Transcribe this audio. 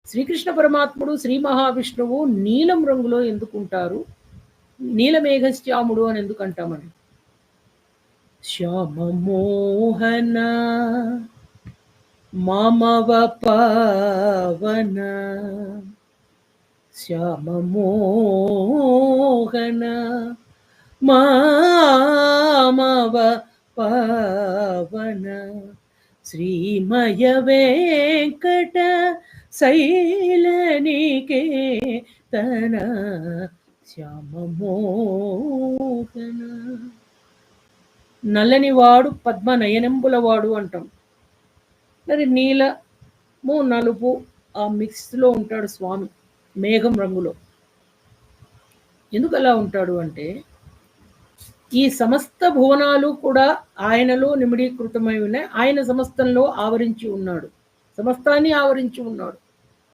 శ్రీకృష్ణ పరమాత్ముడు, శ్రీ మహావిష్ణువు నీలం రంగులో ఎందుకుంటారు? నీలమేఘశ్యాముడు అని ఎందుకు అంటామని? శ్యామమోహన మామవ పావన, శ్యామమోహన మామవ పావన, శ్రీమయ వెంకట శైలనికేతన, శ్యామమోహన. నల్లనివాడు పద్మ నయనంబులవాడు అంటాం. మరి నీలము నలుపు ఆ మిక్స్లో ఉంటాడు స్వామి మేఘం రంగులో. ఎందుకు అలా ఉంటాడు అంటే ఈ సమస్త భువనాలు కూడా ఆయనలో నిమిడీకృతమై ఉన్నాయి. ఆయన సమస్తంలో ఆవరించి ఉన్నాడు, సమస్తాన్ని ఆవరించి ఉన్నాడు.